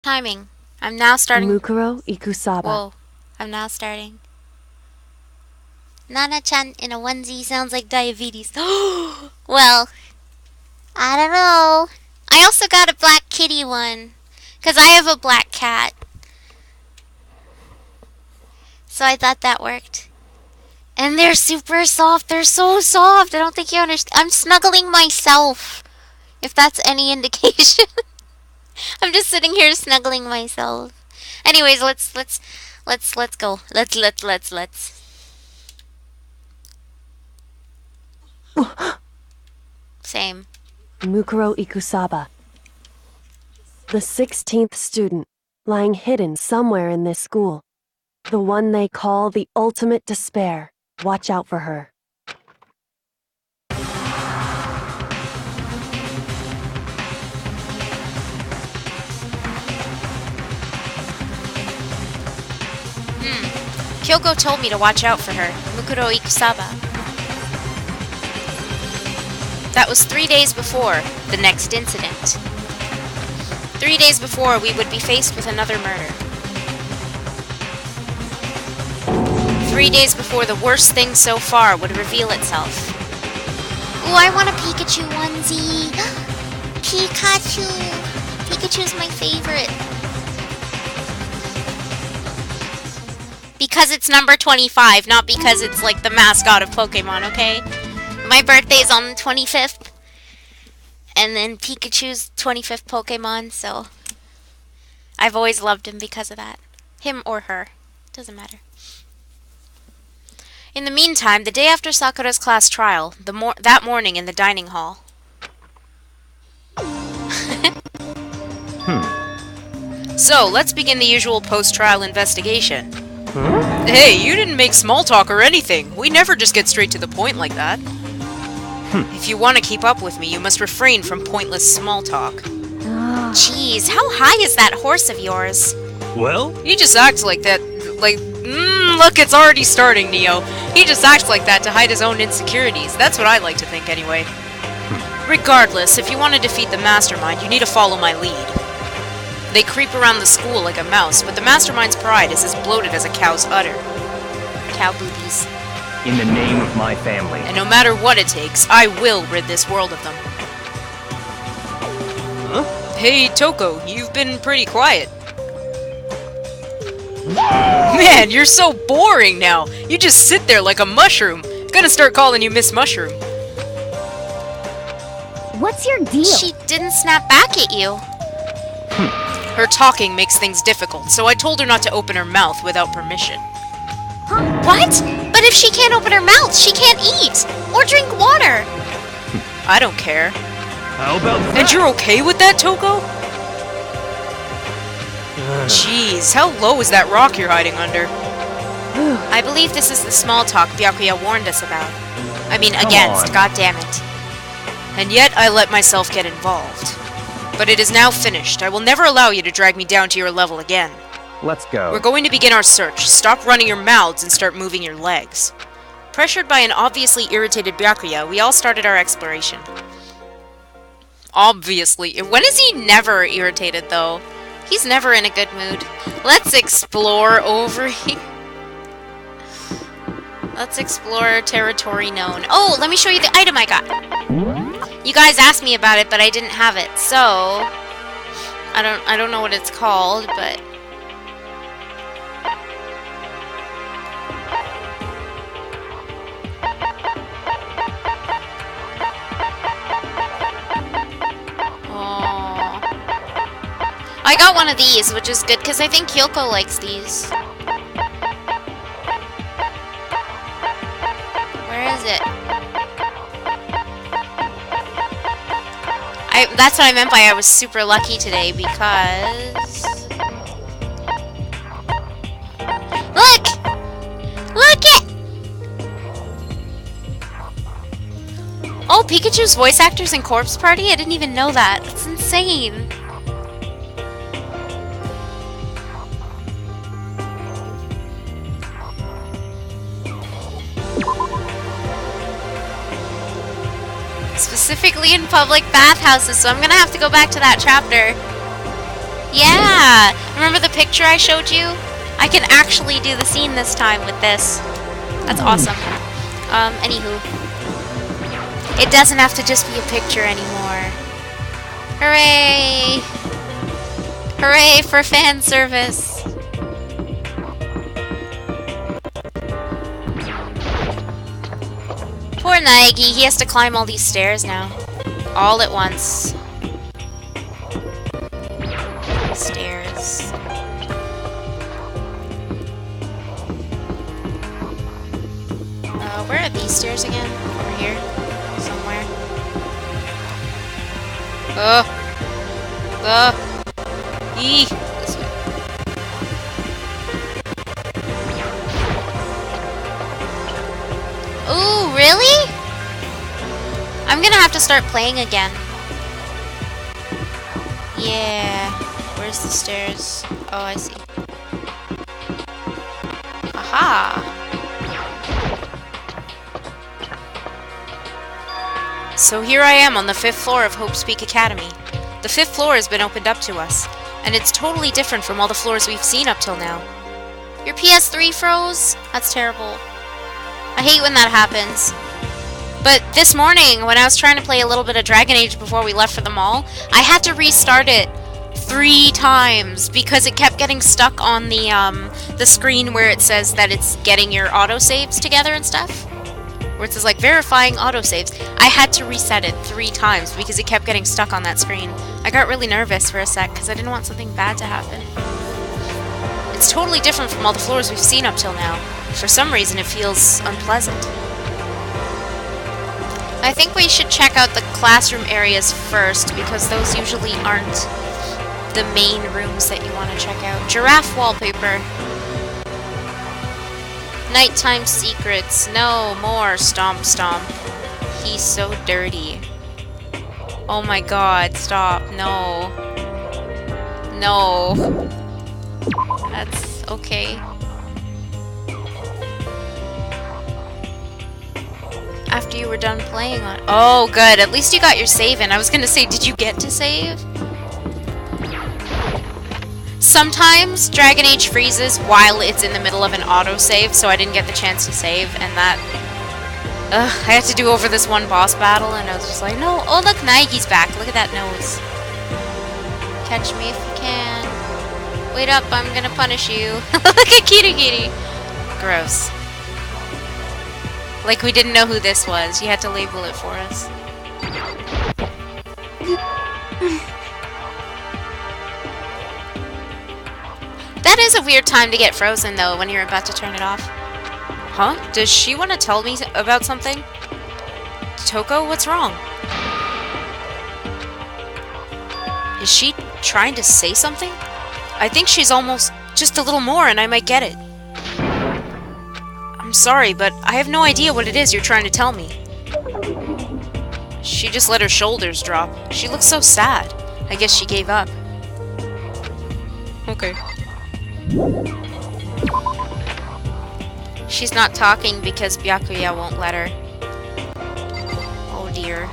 timing. I'm now starting. Mukuro Ikusaba. Whoa. I'm now starting. Nana-chan in a onesie sounds like diabetes. Well, I don't know. I also got a black kitty one. Because I have a black cat. So I thought that worked. And they're super soft. They're so soft. I don't think you understand. I'm snuggling myself. If that's any indication. I'm just sitting here snuggling myself. Anyways, let's go. Let's. Same. Mukuro Ikusaba. The 16th student, lying hidden somewhere in this school. The one they call the ultimate despair. Watch out for her. Kyoko told me to watch out for her. Mukuro Ikusaba. That was 3 days before the next incident. 3 days before we would be faced with another murder. 3 days before the worst thing so far would reveal itself. Ooh, I want a Pikachu onesie. Pikachu. Pikachu's my favorite. Because it's number 25, not because it's like the mascot of Pokemon, okay? My birthday's on the 25th. And then Pikachu's 25th Pokemon, so I've always loved him because of that. Him or her. Doesn't matter. In the meantime, the day after Sakura's class trial, that morning in the dining hall. So, let's begin the usual post-trial investigation. Hey, you didn't make small talk or anything. We never just get straight to the point like that. If you want to keep up with me, you must refrain from pointless small talk. Jeez, how high is that horse of yours? Well? He just acts like that, look, it's already starting, Neo. He just acts like that to hide his own insecurities. That's what I like to think, anyway. Regardless, if you want to defeat the mastermind, you need to follow my lead. They creep around the school like a mouse, but the mastermind's pride is as bloated as a cow's udder. Cow boobies. In the name of my family. And no matter what it takes, I will rid this world of them. Huh? Hey, Toko, you've been pretty quiet. Man, you're so boring now. You just sit there like a mushroom. Gonna start calling you Miss Mushroom. What's your deal? She didn't snap back at you. Her talking makes things difficult, so I told her not to open her mouth without permission. Huh? What? But if she can't open her mouth, she can't eat or drink water. I don't care. How about that? And you're okay with that, Toko? Jeez, how low is that rock you're hiding under? I believe this is the small talk Byakuya warned us about. I mean, against, goddammit. And yet I let myself get involved. But it is now finished. I will never allow you to drag me down to your level again. Let's go. We're going to begin our search. Stop running your mouths and start moving your legs. Pressured by an obviously irritated Byakuya, we all started our exploration. Obviously. When is he never irritated, though? He's never in a good mood. Let's explore over here. Let's explore territory known. Oh, let me show you the item I got. You guys asked me about it, but I didn't have it, so I don't know what it's called, but oh, I got one of these, which is good because I think Kyoko likes these. Where is it? That's what I meant by I was super lucky today, because look! Look it! Oh, Pikachu's voice actors in Corpse Party? I didn't even know that. That's insane. Specifically in public bathhouses, so I'm gonna have to go back to that chapter. Yeah! Remember the picture I showed you? I can actually do the scene this time with this. That's awesome. Anywho. It doesn't have to just be a picture anymore. Hooray! Hooray for fan service! Poor Naegi, he has to climb all these stairs now. All at once. Stairs. Where are these stairs again? Over here? Somewhere? Eee! This way. Ooh, really? I'm gonna have to start playing again. Yeah. Where's the stairs? Oh, I see. Aha! So here I am on the 5th floor of Hope's Peak Academy. The 5th floor has been opened up to us, and it's totally different from all the floors we've seen up till now. Your PS3 froze? That's terrible. I hate when that happens. But this morning, when I was trying to play a little bit of Dragon Age before we left for the mall, I had to restart it 3 times because it kept getting stuck on the screen where it says that it's getting your autosaves together and stuff. Where it says like verifying autosaves. I had to reset it 3 times because it kept getting stuck on that screen. I got really nervous for a sec because I didn't want something bad to happen. It's totally different from all the floors we've seen up till now. For some reason it feels unpleasant. I think we should check out the classroom areas first because those usually aren't the main rooms that you want to check out. Giraffe wallpaper. Nighttime secrets. No more stomp stomp. He's so dirty. Oh my god, stop. No. No. That's okay. After you were done playing on... Oh, good. At least you got your save in. I was gonna say, did you get to save? Sometimes Dragon Age freezes while it's in the middle of an autosave, so I didn't get the chance to save, and that... I had to do over this one boss battle, and I was just like, no. Oh, look, Naigi's back. Look at that nose. Catch me if you can. Wait up, I'm gonna punish you. Look at Kitty Kitty. Gross. Like we didn't know who this was. You had to label it for us. That is a weird time to get frozen, though, when you're about to turn it off. Huh? Does she want to tell me about something? Toko, what's wrong? Is she trying to say something? I think she's almost just a little more and I might get it. I'm sorry, but I have no idea what it is you're trying to tell me. She just let her shoulders drop. She looks so sad. I guess she gave up. Okay. She's not talking because Byakuya won't let her. Oh dear.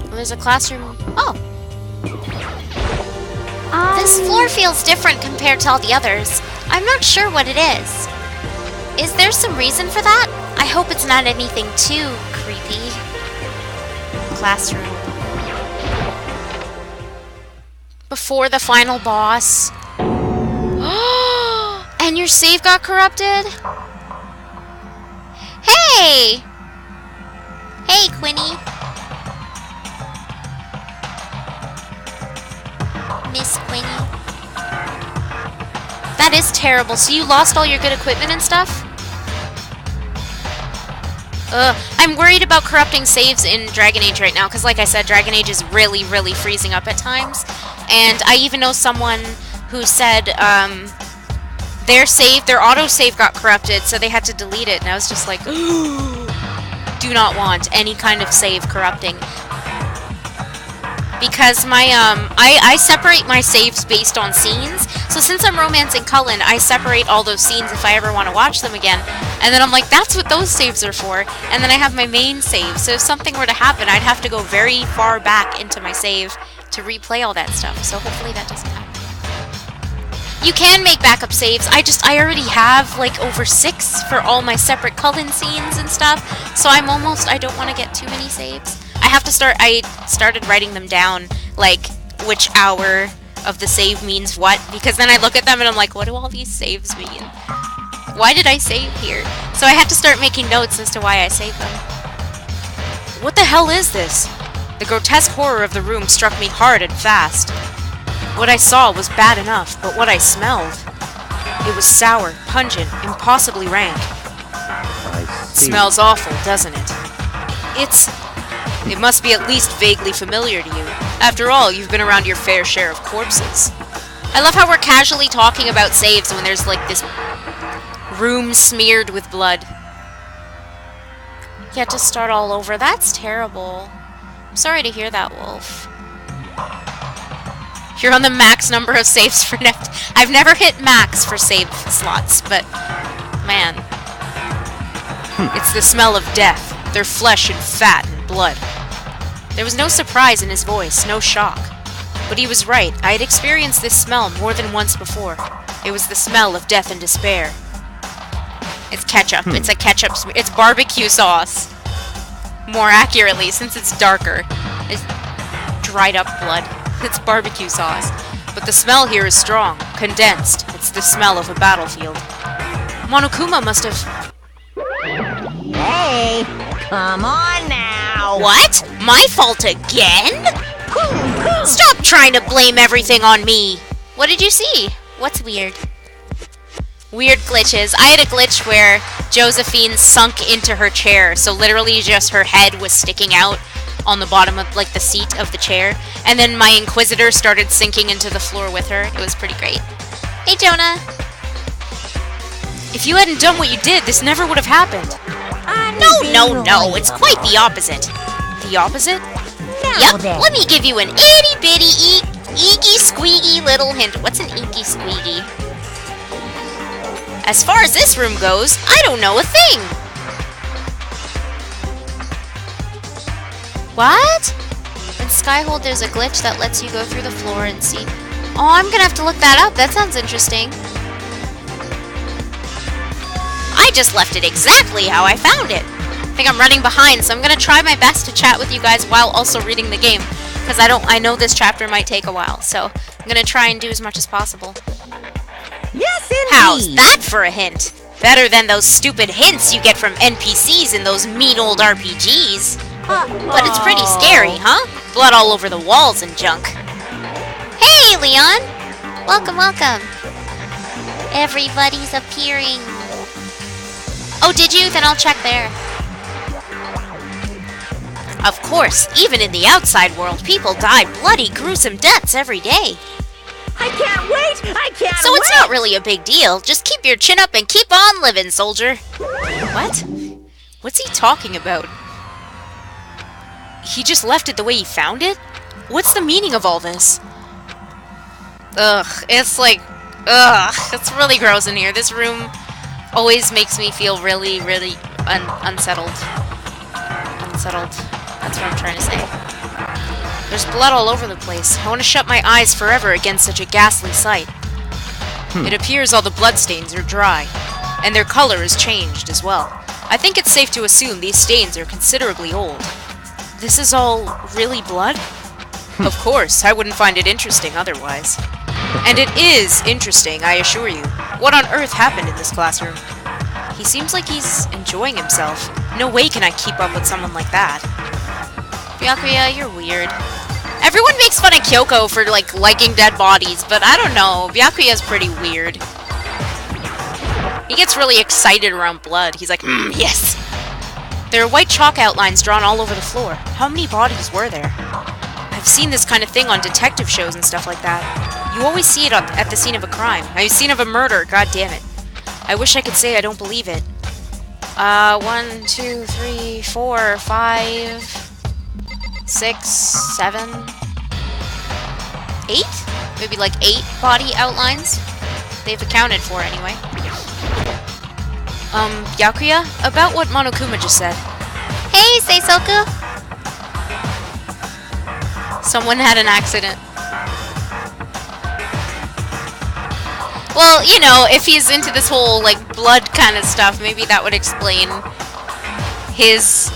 Well, there's a classroom. Oh! This floor feels different compared to all the others. I'm not sure what it is. Is there some reason for that? I hope it's not anything too creepy. Classroom. Before the final boss. And your save got corrupted? Hey! Hey, Quinny. Miss Quinny. That is terrible. So you lost all your good equipment and stuff? I'm worried about corrupting saves in Dragon Age right now, because like I said, Dragon Age is really, really freezing up at times. And I even know someone who said their autosave got corrupted, so they had to delete it, and I was just like, do not want any kind of save corrupting. because my I separate my saves based on scenes. So since I'm romancing Cullen, I separate all those scenes if I ever want to watch them again. And then I'm like, that's what those saves are for. And then I have my main save. So if something were to happen, I'd have to go very far back into my save to replay all that stuff. So hopefully that doesn't happen. You can make backup saves. I already have like over 6 for all my separate Cullen scenes and stuff. So I don't want to get too many saves. I started writing them down, like which hour of the save means what, because then I look at them and I'm like, what do all these saves mean? Why did I save here? So I had to start making notes as to why I saved them. What the hell is this? The grotesque horror of the room struck me hard and fast. What I saw was bad enough, but what I smelled... It was sour, pungent, impossibly rank. I It see. smells awful, doesn't it? It must be at least vaguely familiar to you. After all, you've been around your fair share of corpses. I love how we're casually talking about saves when there's like this room smeared with blood. You had to start all over. That's terrible. I'm sorry to hear that, Wolf. You're on the max number of saves for next. I've never hit max for save slots, but man. It's the smell of death, their flesh and fat and blood. There was no surprise in his voice, no shock. But he was right. I had experienced this smell more than once before. It was the smell of death and despair. It's ketchup. It's a ketchup. It's barbecue sauce. More accurately, since it's darker. It's dried up blood. It's barbecue sauce. But the smell here is strong, condensed. It's the smell of a battlefield. Monokuma must have... Hey, come on now. What? My fault again? Stop trying to blame everything on me. What did you see? What's weird? Weird glitches. I had a glitch where Josephine sunk into her chair, so literally just her head was sticking out on the bottom of like the seat of the chair, and then my Inquisitor started sinking into the floor with her. It was pretty great. Hey, Jonah. If you hadn't done what you did, this never would have happened. No, it's quite the opposite. The opposite? Yep, let me give you an itty-bitty, eeky-squeaky little hint. What's an eeky-squeaky? As far as this room goes, I don't know a thing. What? In Skyhold, there's a glitch that lets you go through the floor and see... Oh, I'm gonna have to look that up. That sounds interesting. I just left it exactly how I found it. I think I'm running behind, so I'm gonna try my best to chat with you guys while also reading the game. Because I know this chapter might take a while, so I'm gonna try and do as much as possible. Yes, indeed. How's that for a hint? Better than those stupid hints you get from NPCs in those mean old RPGs. But it's pretty scary, huh? Blood all over the walls and junk. Hey, Leon! Welcome, welcome. Everybody's appearing. Oh, did you? Then I'll check there. Of course, even in the outside world, people die bloody, gruesome deaths every day. I can't wait! I can't So wait! it's not really a big deal. Just keep your chin up and keep on living, soldier. What? What's he talking about? He just left it the way he found it? What's the meaning of all this? Ugh, it's like... Ugh, it's really gross in here. This room always makes me feel really, really unsettled. Unsettled. That's what I'm trying to say. There's blood all over the place. I want to shut my eyes forever against such a ghastly sight. It appears all the bloodstains are dry, and their color is changed as well. I think it's safe to assume these stains are considerably old. This is all really blood? Of course, I wouldn't find it interesting otherwise. And it is interesting, I assure you. What on earth happened in this classroom? He seems like he's enjoying himself. No way can I keep up with someone like that. Byakuya, you're weird. Everyone makes fun of Kyoko for, like, liking dead bodies, but I don't know. Byakuya's pretty weird. He gets really excited around blood. He's like, yes! There are white chalk outlines drawn all over the floor. How many bodies were there? I've seen this kind of thing on detective shows and stuff like that. You always see it at the scene of a crime. A scene of a murder, god damn it. I wish I could say I don't believe it. 1, 2, 3, 4, 5, 6, 7. 8? Maybe like 8 body outlines? They've accounted for anyway. Byakuya, about what Monokuma just said. Hey, Seisoku! Someone had an accident. Well, you know, if he's into this whole, like, blood kind of stuff, maybe that would explain his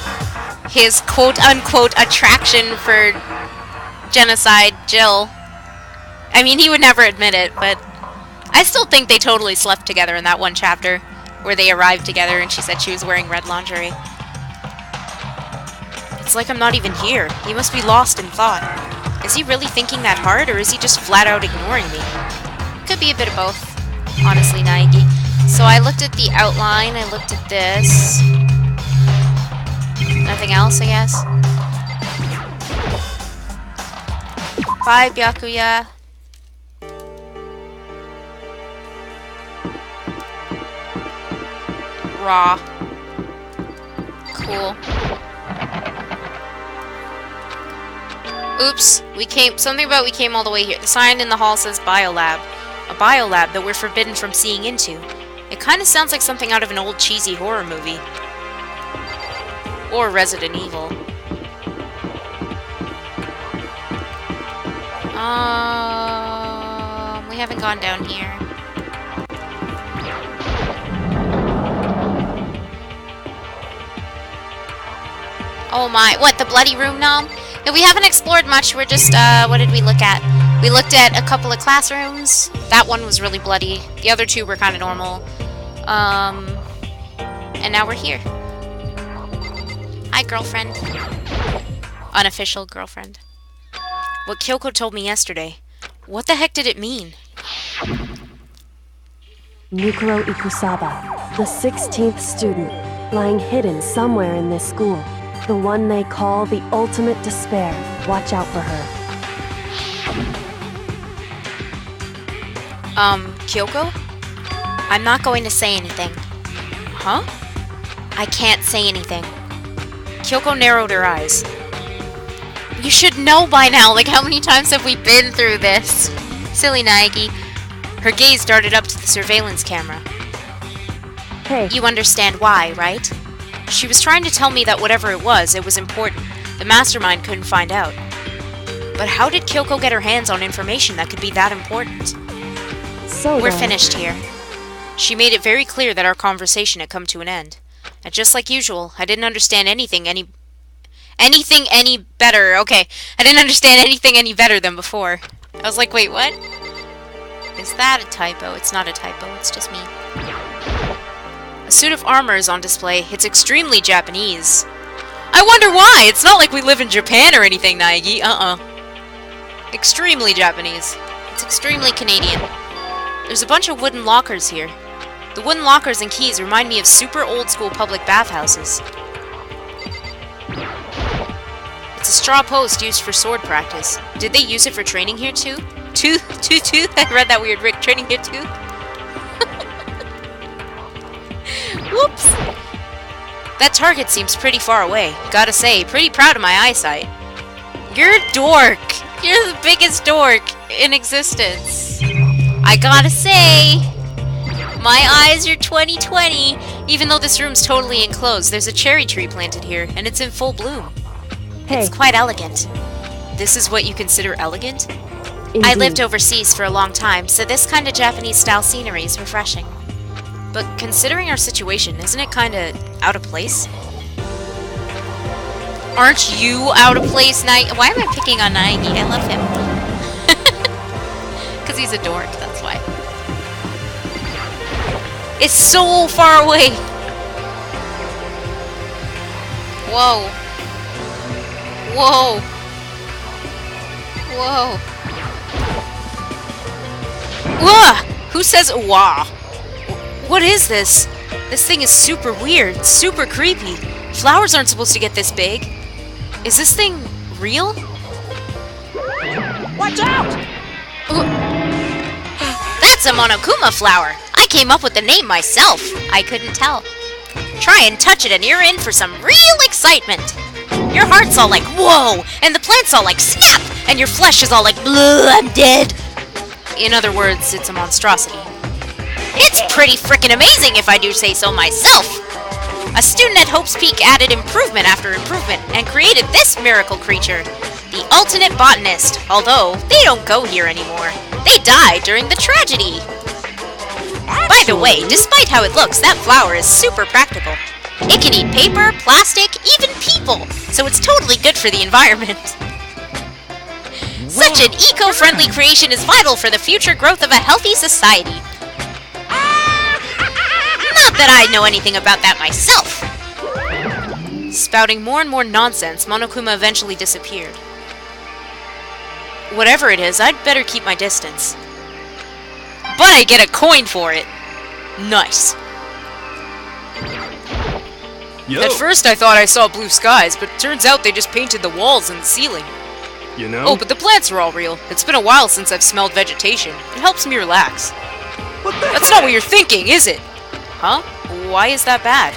quote-unquote attraction for genocide Jill. I mean, he would never admit it, but I still think they totally slept together in that one chapter where they arrived together and she said she was wearing red lingerie. It's like I'm not even here. He must be lost in thought. Is he really thinking that hard, or is he just flat out ignoring me? Could be a bit of both, honestly, Naegi. So I looked at the outline, I looked at this. Nothing else, I guess. Bye, Byakuya. Raw. Cool. Oops, we came all the way here. The sign in the hall says Biolab. A biolab that we're forbidden from seeing into. It kind of sounds like something out of an old cheesy horror movie. Or Resident Evil. We haven't gone down here. Oh my, what, the bloody room now? No, we haven't explored much, we're just, what did we look at? We looked at a couple of classrooms. That one was really bloody. The other two were kind of normal. And now we're here. Hi, girlfriend. Unofficial girlfriend. What Kyoko told me yesterday. What the heck did it mean? Mukuro Ikusaba, the 16th student, lying hidden somewhere in this school. The one they call the ultimate despair. Watch out for her. Kyoko? I'm not going to say anything. Huh? I can't say anything. Kyoko narrowed her eyes. You should know by now, like how many times have we been through this? Silly Naegi. Her gaze darted up to the surveillance camera. Hey. You understand why, right? She was trying to tell me that whatever it was important. The mastermind couldn't find out. But how did Kyoko get her hands on information that could be that important? So We're finished here. She made it very clear that our conversation had come to an end. And just like usual, I didn't understand anything any better. Okay, I didn't understand anything any better than before. I was like, wait, what? Is that a typo? It's not a typo, it's just me. A suit of armor is on display. It's extremely Japanese. I wonder why! It's not like we live in Japan or anything, Naegi. Extremely Japanese. It's extremely Canadian. There's a bunch of wooden lockers here. The wooden lockers and keys remind me of super old-school public bathhouses. It's a straw post used for sword practice. Did they use it for training here too? Two? I read that weird, Rick. Training here too? Whoops! That target seems pretty far away. Gotta say, pretty proud of my eyesight. You're a dork! You're the biggest dork in existence. I gotta say, my eyes are 20/20. Even though this room's totally enclosed, there's a cherry tree planted here, and it's in full bloom. Hey. It's quite elegant. This is what you consider elegant? Indeed. I lived overseas for a long time, so this kind of Japanese-style scenery is refreshing. But considering our situation, isn't it kind of out of place? Aren't you out of place, Why am I picking on Naegi? I love him. Because he's a dork, that's why. It's so far away! Whoa. Whoa. Whoa. Wah! Who says wah? What is this? This thing is super weird, super creepy. Flowers aren't supposed to get this big. Is this thing real? Watch out! That's a Monokuma flower. I came up with the name myself. I couldn't tell. Try and touch it and you're in for some real excitement. Your heart's all like, whoa! And the plant's all like, snap! and your flesh is all like, "Bleh, I'm dead." In other words, it's a monstrosity. It's pretty frickin' amazing if I do say so myself. A student at Hope's Peak added improvement after improvement and created this miracle creature, the ultimate botanist, although they don't go here anymore. They died during the tragedy. By the way, despite how it looks, that flower is super practical. It can eat paper, plastic, even people, so it's totally good for the environment. Such an eco-friendly creation is vital for the future growth of a healthy society. Not that I know anything about that myself. Spouting more and more nonsense, Monokuma eventually disappeared. Whatever it is, I'd better keep my distance. But I get a coin for it. Nice. Yo. At first I thought I saw blue skies, but turns out they just painted the walls and the ceiling. You know? Oh, but the plants are all real. It's been a while since I've smelled vegetation. It helps me relax. What the That's not what you're thinking, is it? Huh? Why is that bad?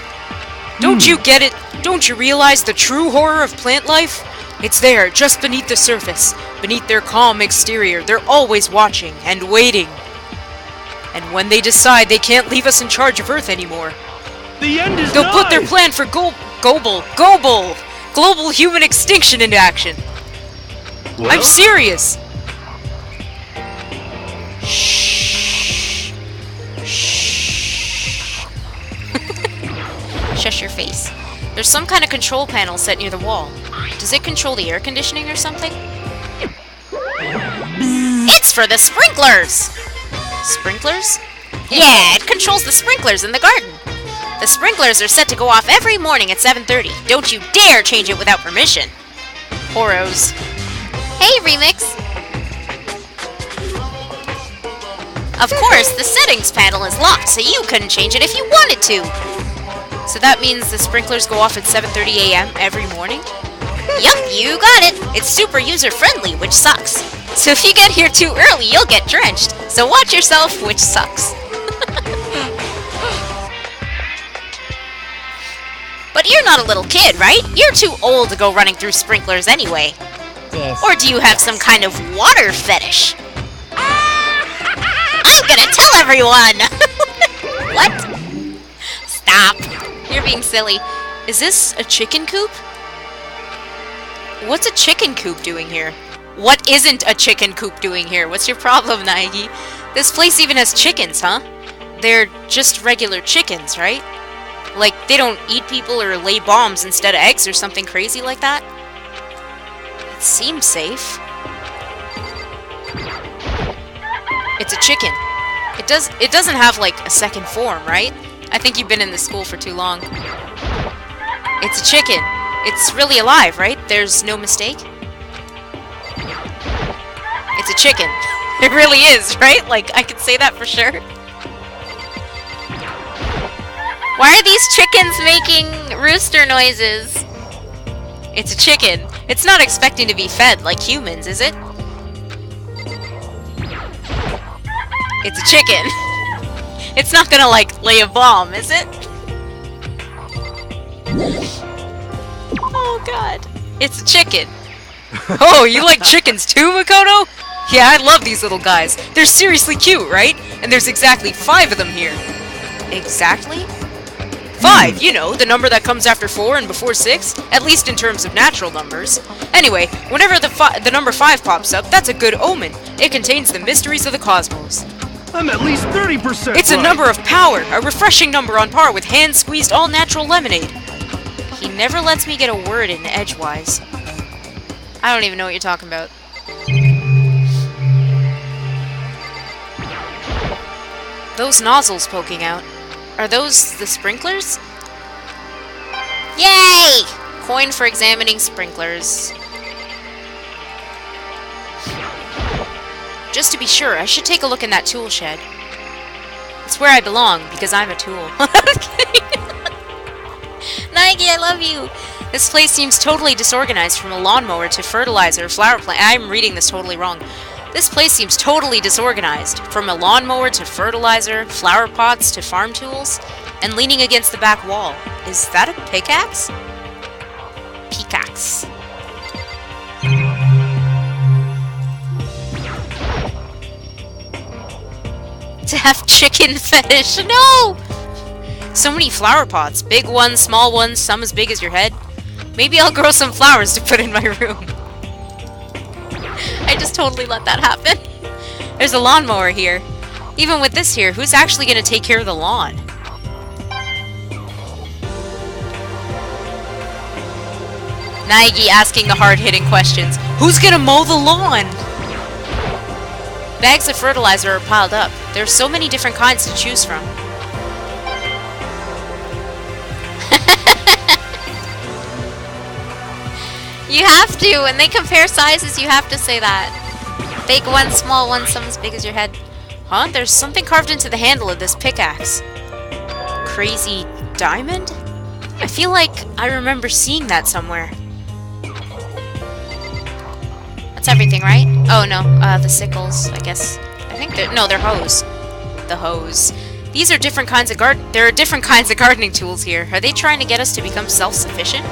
Don't you get it? Don't you realize the true horror of plant life? It's there, just beneath the surface. Beneath their calm exterior, they're always watching and waiting. And when they decide they can't leave us in charge of Earth anymore, The end is they'll put their plan for global human extinction into action. Well, I'm serious. Shh. Shh. Shush your face. There's some kind of control panel set near the wall. Does it control the air conditioning or something? It's for the sprinklers! Sprinklers? Yeah, it controls the sprinklers in the garden. The sprinklers are set to go off every morning at 7:30. Don't you dare change it without permission. Poros. Hey, Remix! Of course, the settings panel is locked, so you couldn't change it if you wanted to. So that means the sprinklers go off at 7:30 a.m. every morning? Yup, you got it. It's super user-friendly, which sucks. So if you get here too early, you'll get drenched. So watch yourself, which sucks. But you're not a little kid, right? You're too old to go running through sprinklers anyway. Or do you have some kind of water fetish? I'm gonna tell everyone! What? Stop. You're being silly. Is this a chicken coop? What's a chicken coop doing here? What isn't a chicken coop doing here? What's your problem, Naegi? This place even has chickens, huh? They're just regular chickens, right? Like, they don't eat people or lay bombs instead of eggs or something crazy like that? It seems safe. It's a chicken. It doesn't have, like, a second form, right? I think you've been in this school for too long. It's a chicken. It's really alive, right? There's no mistake? It's a chicken. It really is, right? Like, I can say that for sure. Why are these chickens making rooster noises? It's a chicken. It's not expecting to be fed like humans, is it? It's a chicken. It's not gonna, like, lay a bomb, is it? Oh, God. It's a chicken. Oh, you like chickens too, Makoto? Yeah, I love these little guys. They're seriously cute, right? And there's exactly 5 of them here. Exactly? 5, you know, the number that comes after 4 and before 6, at least in terms of natural numbers. Anyway, whenever the number 5 pops up, that's a good omen. It contains the mysteries of the cosmos. I'm at least 30% It's a right. number of power, a refreshing number on par with hand-squeezed all-natural lemonade. He never lets me get a word in edgewise. I don't even know what you're talking about. Those nozzles poking out. Are those the sprinklers? Yay! Coin for examining sprinklers. Just to be sure, I should take a look in that tool shed. It's where I belong, because I'm a tool. I'm kidding. Naegi, I love you! This place seems totally disorganized, from a lawnmower to fertilizer, flower plant. I'm reading this totally wrong. This place seems totally disorganized, from a lawnmower to fertilizer, flower pots to farm tools, and leaning against the back wall. Is that a pickaxe? Pickaxe. to have chicken fetish. No! So many flower pots. Big ones, small ones, some as big as your head. Maybe I'll grow some flowers to put in my room. I just totally let that happen. There's a lawnmower here. Even with this here, who's actually going to take care of the lawn? Naegi asking the hard-hitting questions. Who's going to mow the lawn? Bags of fertilizer are piled up. There are so many different kinds to choose from. You have to. When they compare sizes, you have to say that. Big one, small one, some as big as your head. Huh? There's something carved into the handle of this pickaxe. Crazy diamond? I feel like I remember seeing that somewhere. That's everything, right? Oh, no. The sickles, I guess. I think they're... No, they're hoes. The hoes. These are different kinds of there are different kinds of gardening tools here. Are they trying to get us to become self-sufficient?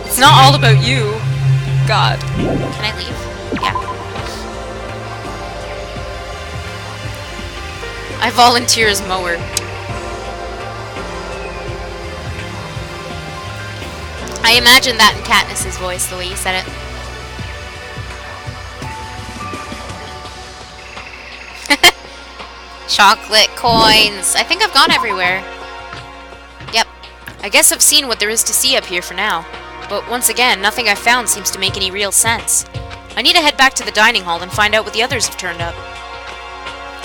It's not all about you. God. Can I leave? Yeah. I volunteer as mower. I imagine that in Katniss's voice, the way you said it. Chocolate coins. I think I've gone everywhere. Yep. I guess I've seen what there is to see up here for now. But once again, nothing I've found seems to make any real sense. I need to head back to the dining hall and find out what the others have turned up.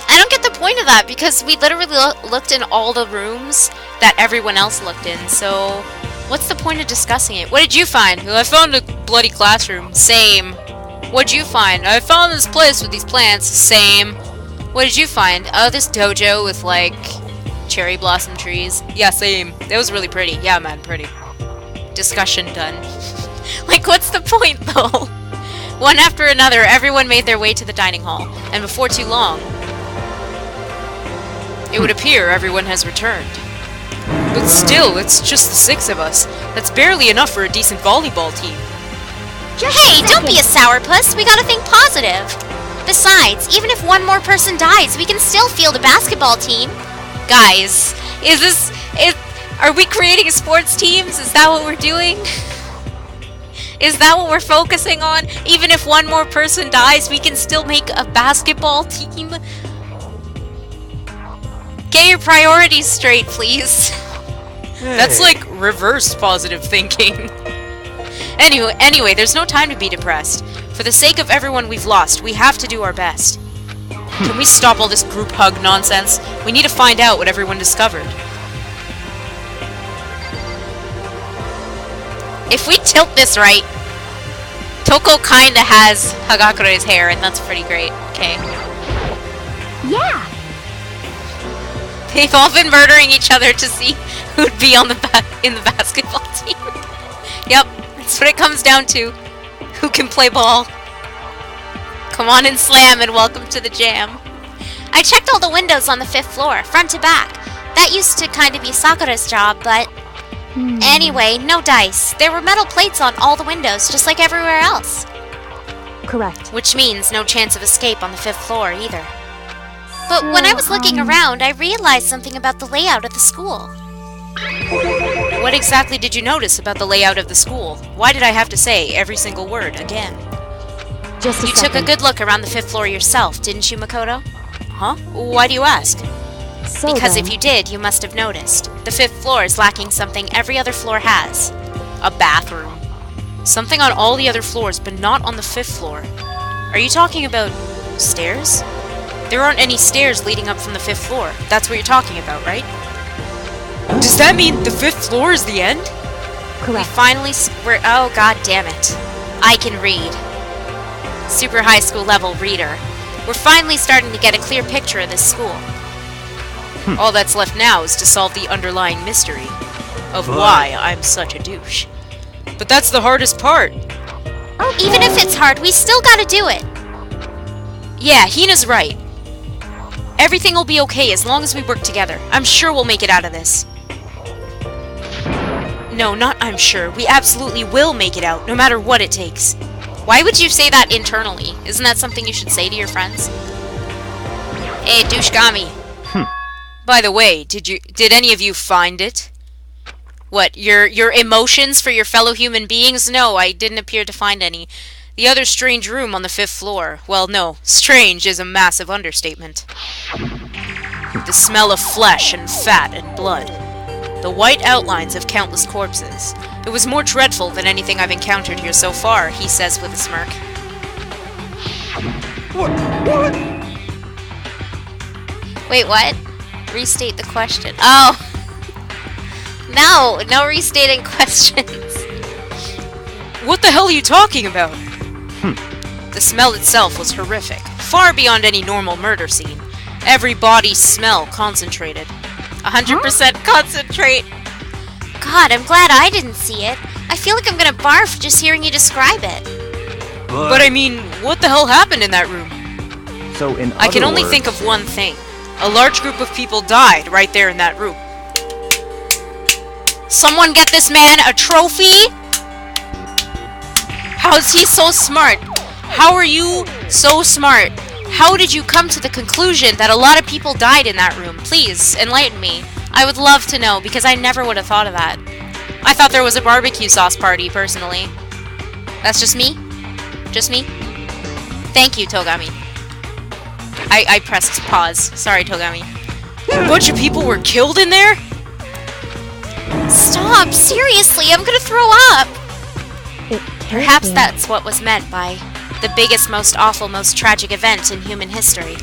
I don't get the point of that, because we literally looked in all the rooms that everyone else looked in, so what's the point of discussing it? What did you find? Well, I found a bloody classroom. Same. What'd you find? I found this place with these plants. Same. What did you find? Oh, this dojo with, like, cherry blossom trees. Yeah, same. It was really pretty. Yeah, man, pretty. Discussion done. Like, what's the point, though? One after another, everyone made their way to the dining hall, and before too long, it would appear everyone has returned. But still, it's just the 6 of us. That's barely enough for a decent volleyball team. Hey, don't be a sourpuss. We gotta think positive. Besides, even if one more person dies, we can still field a basketball team. Guys, are we creating sports teams? Is that what we're doing? Is that what we're focusing on? Even if one more person dies, we can still make a basketball team? Get your priorities straight, please. Hey. That's like reverse positive thinking. Anyway, there's no time to be depressed. For the sake of everyone we've lost, we have to do our best. Can we stop all this group hug nonsense? We need to find out what everyone discovered. If we tilt this right, Toko kinda has Hagakure's hair, and that's pretty great. Okay. Yeah. They've all been murdering each other to see who'd be on in the basketball team. Yep, that's what it comes down to. Who can play ball? Come on and slam, and welcome to the jam. I checked all the windows on the 5th floor, front to back. That used to kind of be Sakura's job, but... Anyway, no dice. There were metal plates on all the windows, just like everywhere else. Correct. Which means no chance of escape on the 5th floor, either. But when I was looking around, I realized something about the layout of the school. What exactly did you notice about the layout of the school? Why did I have to say every single word again? Just a You second. took a good look around the 5th floor yourself, didn't you, Makoto? Huh? Why do you ask? So Because then, if you did, you must have noticed. The 5th floor is lacking something every other floor has. A bathroom. Something on all the other floors, but not on the 5th floor. Are you talking about stairs? There aren't any stairs leading up from the 5th floor. That's what you're talking about, right? Does that mean the 5th floor is the end? We correct. finally we're oh god damn it. I can read. Super high school level reader. We're finally starting to get a clear picture of this school. All that's left now is to solve the underlying mystery of why I'm such a douche. But that's the hardest part. Even if it's hard, we still gotta do it. Yeah, Hina's right. Everything will be okay as long as we work together. I'm sure we'll make it out of this. No, not I'm sure. We absolutely will make it out, no matter what it takes. Why would you say that internally? Isn't that something you should say to your friends? Hey, douchegami. By the way, did any of you find it? What, your emotions for your fellow human beings? No, I didn't appear to find any. The other strange room on the 5th floor. Well, no, strange is a massive understatement. The smell of flesh and fat and blood. The white outlines of countless corpses. It was more dreadful than anything I've encountered here so far, he says with a smirk. What? Wait, what? Restate the question. Oh! No restating questions. What the hell are you talking about? The smell itself was horrific, far beyond any normal murder scene. Every body smell concentrated. 100% concentrate. God, I'm glad I didn't see it. I feel like I'm gonna barf just hearing you describe it. But I mean, what the hell happened in that room? So in I can other only words- think of one thing. A large group of people died right there in that room. Someone get this man a trophy? How is he so smart? How are you so smart? How did you come to the conclusion that a lot of people died in that room? Please, enlighten me. I would love to know, because I never would have thought of that. I thought there was a barbecue sauce party, personally. That's just me? Just me? Thank you, Togami. I pressed pause. Sorry, Togami. A bunch of people were killed in there? Stop! Seriously, I'm gonna throw up! It Perhaps can't be. that's what was meant by the biggest, most awful, most tragic event in human history.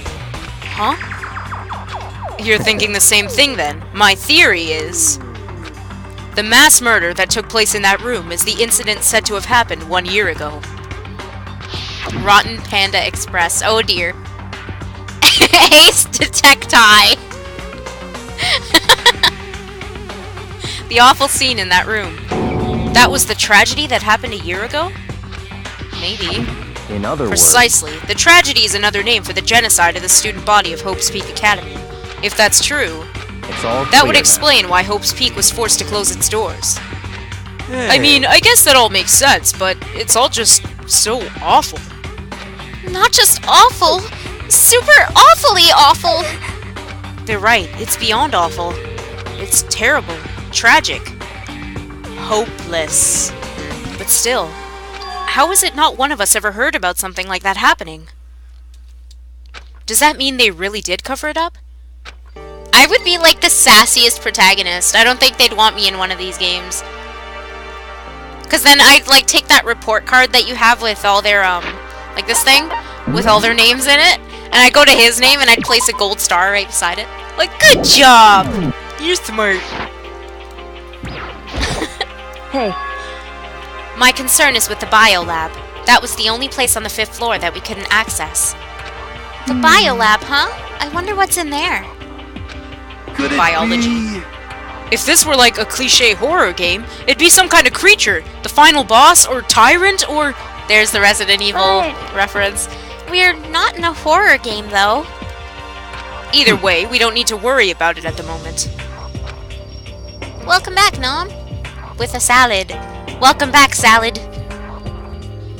Huh? You're thinking the same thing then. My theory is... the mass murder that took place in that room is the incident said to have happened 1 year ago. Rotten Panda Express. Oh dear. Ace Detecti! The awful scene in that room. That was the tragedy that happened a year ago? Maybe. In other words, Precisely. The tragedy is another name for the genocide of the student body of Hope's Peak Academy. If that's true, it's all that would clear explain why Hope's Peak was forced to close its doors. I mean, I guess that all makes sense, but it's all just so awful. Not just awful, super awfully awful! They're right, it's beyond awful. It's terrible, tragic, hopeless. But still, how is it not one of us ever heard about something like that happening? Does that mean they really did cover it up? I would be like the sassiest protagonist. I don't think they'd want me in one of these games. Cause then I'd like take that report card that you have with all their like this thing with all their names in it, and I'd go to his name and I'd place a gold star right beside it. Like, good job! You're smart. Hey, My concern is with the biolab. That was the only place on the 5th floor that we couldn't access. The biolab, huh? I wonder what's in there. Could it Biology. be... If this were like a cliche horror game, it'd be some kind of creature, the final boss, or tyrant, or... There's the Resident Evil reference. We're not in a horror game, though. Either way, we don't need to worry about it at the moment. Welcome back, Nom. With a salad. Welcome back, salad.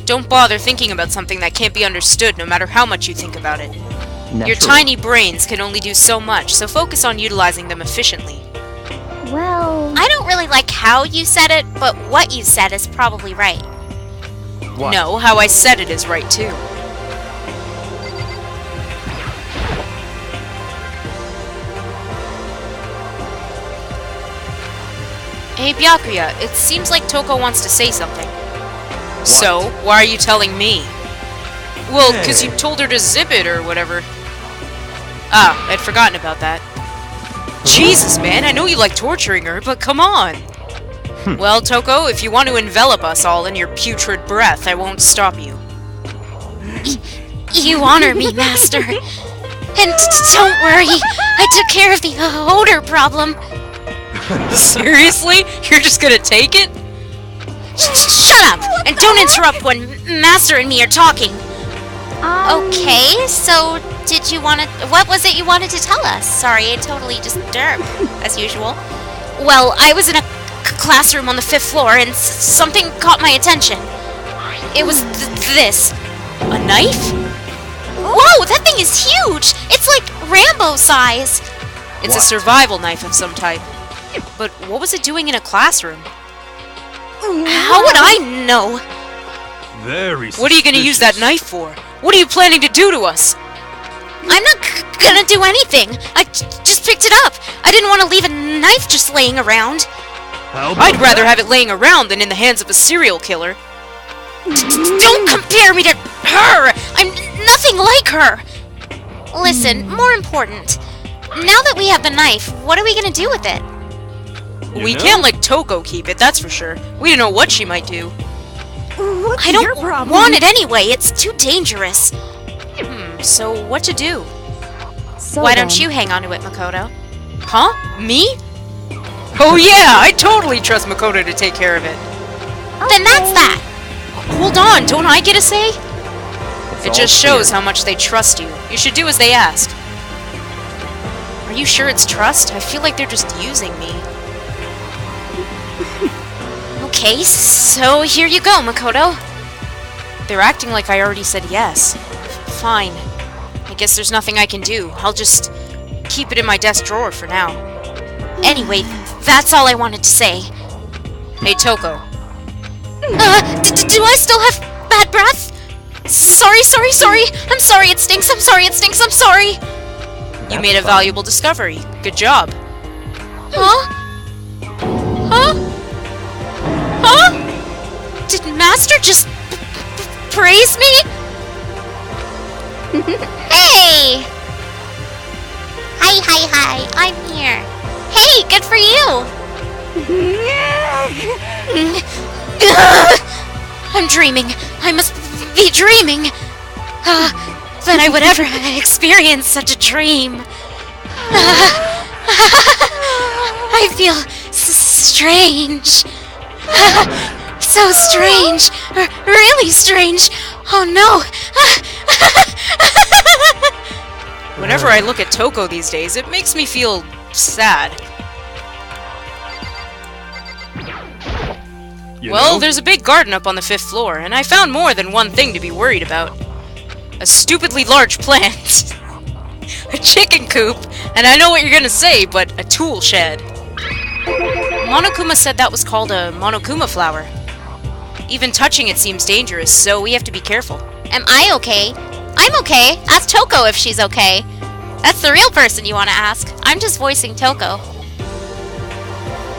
Don't bother thinking about something that can't be understood no matter how much you think about it. Your naturally. tiny brains can only do so much, so focus on utilizing them efficiently. well, I don't really like how you said it, but what you said is probably right. What? No, how I said it is right too. Hey Byakuya, it seems like Toko wants to say something. So, why are you telling me? Well, because you told her to zip it or whatever. Ah, I'd forgotten about that. Jesus, man, I know you like torturing her, but come on! Well, Toko, if you want to envelop us all in your putrid breath, I won't stop you. You honor me, Master. And don't worry, I took care of the odor problem. Seriously? You're just gonna take it? Shut up! And don't interrupt when Master and me are talking. Okay, so did you want to... What was it you wanted to tell us? Sorry, I totally just derped, as usual. Well, I was in a classroom on the 5th floor and something caught my attention. It was this. A knife? Whoa, that thing is huge! It's like Rambo size! It's a What? survival knife of some type. But what was it doing in a classroom? How would I know? Very What are you gonna use that suspicious. knife for? What are you planning to do to us? I'm not gonna do anything. I just picked it up. I didn't want to leave a knife just laying around. How about I'd rather that? have it laying around than in the hands of a serial killer. Don't compare me to her! I'm nothing like her! Listen, more important. Now that we have the knife, what are we gonna do with it? We know? can't let Toko keep it, that's for sure. We don't know what she might do. What's I your don't problem? want it anyway. It's too dangerous. So what to do? So Why don't then, you hang on to it, Makoto? Huh? Me? Oh yeah, I totally trust Makoto to take care of it. Then that's that. Hold on, don't I get a say? It's It all just shows clear. how much they trust you. You should do as they ask. Are you sure it's trust? I feel like they're just using me. Okay, so here you go, Makoto. They're acting like I already said yes. Fine. I guess there's nothing I can do. I'll just keep it in my desk drawer for now. Anyway, that's all I wanted to say. Hey, Toko. Do I still have bad breath? Sorry. I'm sorry it stinks. I'm sorry. You made a valuable discovery. Good job. Huh? Did Master just praise me? Hey! Hi, I'm here. Hey, good for you! I'm dreaming. I must be dreaming. That I would ever experience such a dream. I feel strange. So strange. Really strange. Oh no. Whenever I look at Toko these days, it makes me feel sad. You Well, know? there's a big garden up on the 5th floor, and I found more than one thing to be worried about. A stupidly large plant. A chicken coop, and I know what you're gonna say, but a tool shed. Monokuma said that was called a Monokuma flower. Even touching it seems dangerous, so we have to be careful. Am I okay? I'm okay. Ask Toko if she's okay. That's the real person you want to ask. I'm just voicing Toko.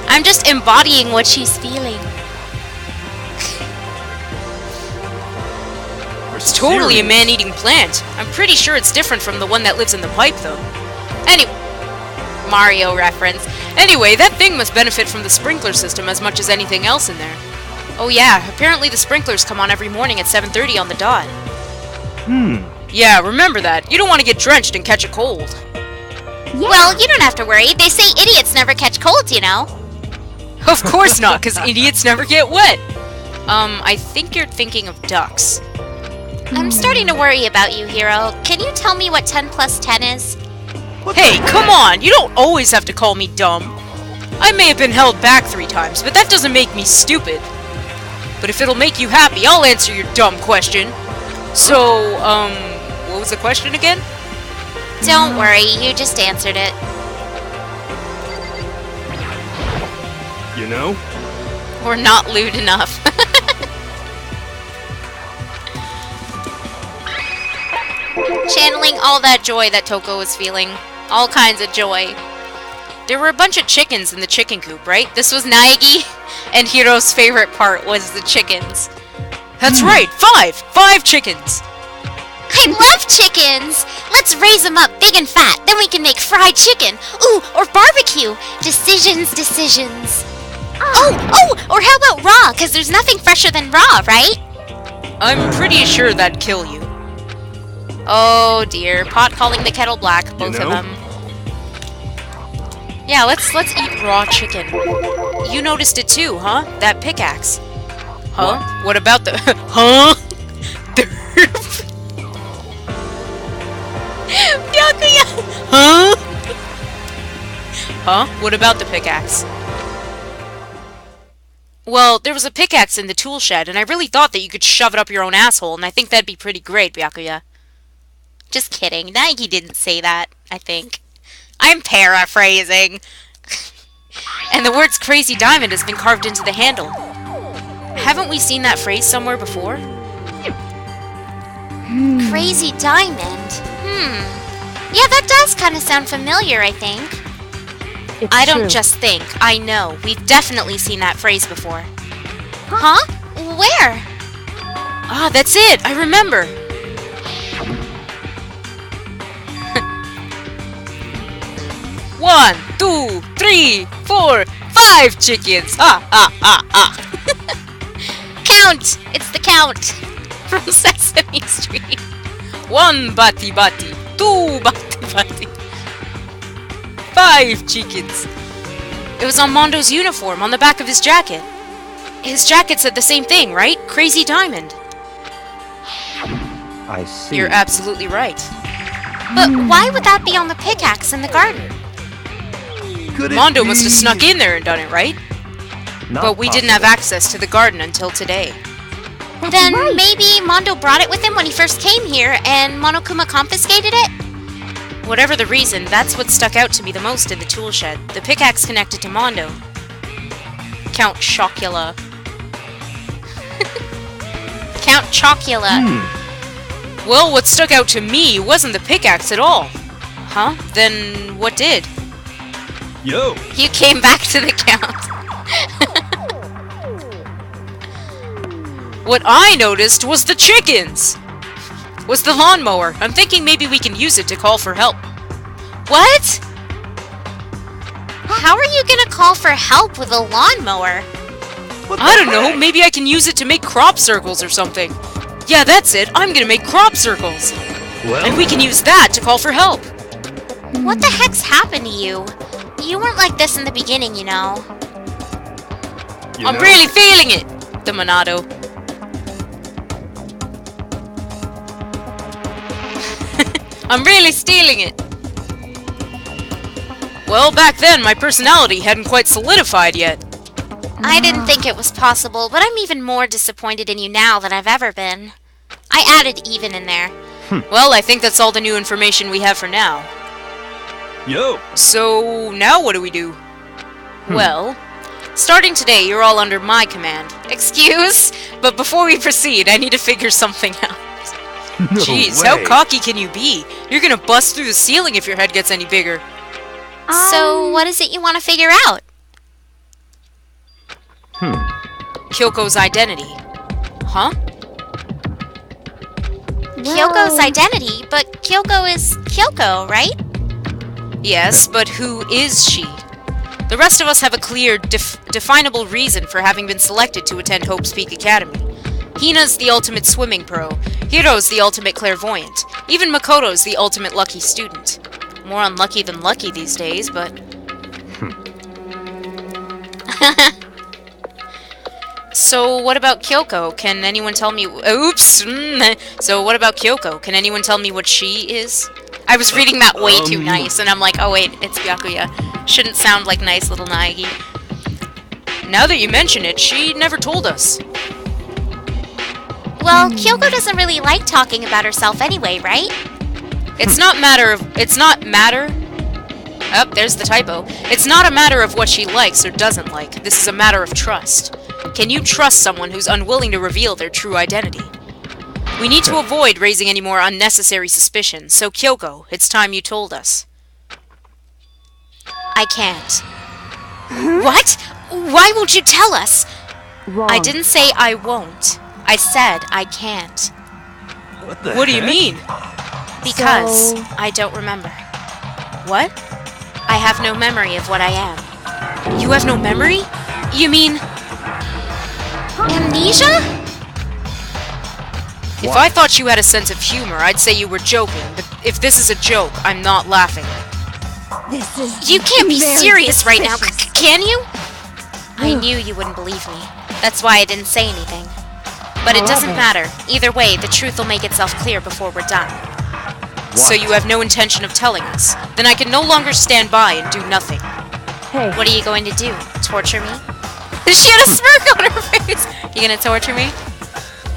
I'm just embodying what she's feeling. It's totally a serious. man-eating plant. I'm pretty sure it's different from the one that lives in the pipe, though. Anyway, Mario reference. Anyway, that thing must benefit from the sprinkler system as much as anything else in there. Oh yeah, apparently the sprinklers come on every morning at 7:30 on the dot. Yeah, remember that. You don't want to get drenched and catch a cold. Well, you don't have to worry. They say idiots never catch colds, you know. Of course not, because idiots never get wet. I think you're thinking of ducks. I'm starting to worry about you, Hiro. Can you tell me what 10 plus 10 is? Hey, come on! You don't always have to call me dumb. I may have been held back 3 times, but that doesn't make me stupid. But if it'll make you happy, I'll answer your dumb question. So, what was the question again? Don't worry, you just answered it. You know? Or not lewd enough. Channeling all that joy that Toko was feeling. All kinds of joy. There were a bunch of chickens in the chicken coop, right? This was Naegi, and Hiro's favorite part was the chickens. That's right, 5! 5 chickens! I love chickens! Let's raise them up big and fat, then we can make fried chicken. Ooh, or barbecue. Decisions. Oh, or how about raw? Because there's nothing fresher than raw, right? I'm pretty sure that'd kill you. Oh dear, pot calling the kettle black, both of know? them. Yeah, let's eat raw chicken. You noticed it too, huh? That pickaxe. Huh? What about the... huh? Byakuya! Huh? Huh? What about the pickaxe? Well, there was a pickaxe in the tool shed, and I really thought that you could shove it up your own asshole, and I think that'd be pretty great, Byakuya. Just kidding, Naegi didn't say that. I think. I'm paraphrasing. And the words Crazy Diamond has been carved into the handle. Haven't we seen that phrase somewhere before? Crazy Diamond? Yeah, that does kind of sound familiar, I think. It's I don't true. just think. I know. We've definitely seen that phrase before. Huh? Where? Ah, that's it! I remember! One, 2, 3, 4, 5 chickens! Ha ha ha ha! Count! It's the Count from Sesame Street. 1 bati bati, 2 bati bati, 5 chickens! It was on Mondo's uniform, on the back of his jacket. His jacket said the same thing, right? Crazy Diamond. I see. You're absolutely right. But why would that be on the pickaxe in the garden? Could it Mondo must have be- snuck in there and done it, right? Not But we didn't have possible. access to the garden until today. Then maybe Mondo brought it with him when he first came here and Monokuma confiscated it? Whatever the reason, that's what stuck out to me the most in the tool shed. The pickaxe connected to Mondo. Count Chocula. Count Chocula. Well, what stuck out to me wasn't the pickaxe at all. Huh? Then what did? Yo, You came back to the Count. What I noticed was the chickens! Was the lawnmower. I'm thinking maybe we can use it to call for help. What? How are you gonna call for help with a lawnmower? I don't know, maybe I can use it to make crop circles or something. Yeah, that's it. I'm gonna make crop circles. well, And we can use that to call for help. What the heck's happened to you? You weren't like this in the beginning, you know. you I'm know, really feeling it. The Monado. I'm really stealing it. Well, back then, my personality hadn't quite solidified yet. I didn't think it was possible, but I'm even more disappointed in you now than I've ever been. I added even in there. Well, I think that's all the new information we have for now. Yo, So, now what do we do? Well, starting today, you're all under my command. Excuse? But before we proceed, I need to figure something out. no Jeez, way. how cocky can you be? You're gonna bust through the ceiling if your head gets any bigger. So, what is it you want to figure out? Kyoko's identity. Huh? Kyoko's identity, but Kyoko is Kyoko, right? Yes, but who is she? The rest of us have a clear, definable reason for having been selected to attend Hope's Peak Academy. Hina's the ultimate swimming pro. Hiro's the ultimate clairvoyant. Even Makoto's the ultimate lucky student. More unlucky than lucky these days, but... So, what about Kyoko? Can anyone tell me... Oops! So, what about Kyoko? Can anyone tell me what she is? I was reading that way too nice, and I'm like, oh wait, it's Byakuya. Shouldn't sound like nice little Naegi. Now that you mention it, she never told us. Well, Kyoko doesn't really like talking about herself anyway, right? It's not matter... Oh, there's the typo. It's not a matter of what she likes or doesn't like. This is a matter of trust. Can you trust someone who's unwilling to reveal their true identity? We need to avoid raising any more unnecessary suspicions, so Kyoko, it's time you told us. I can't. What? Why won't you tell us? Wrong. I didn't say I won't. I said I can't. What the What do you heck? mean? Because So- I don't remember. What? I have no memory of what I am. You have no memory? You mean... Amnesia? If I thought you had a sense of humor, I'd say you were joking, but if this is a joke, I'm not laughing. This is You can't be very serious right now, suspicious. can you? I knew you wouldn't believe me. That's why I didn't say anything. But it doesn't However- matter. Either way, the truth will make itself clear before we're done. So you have no intention of telling us. Then I can no longer stand by and do nothing. Hey, What are you going to do? Torture me? She had a smirk on her face! You gonna torture me?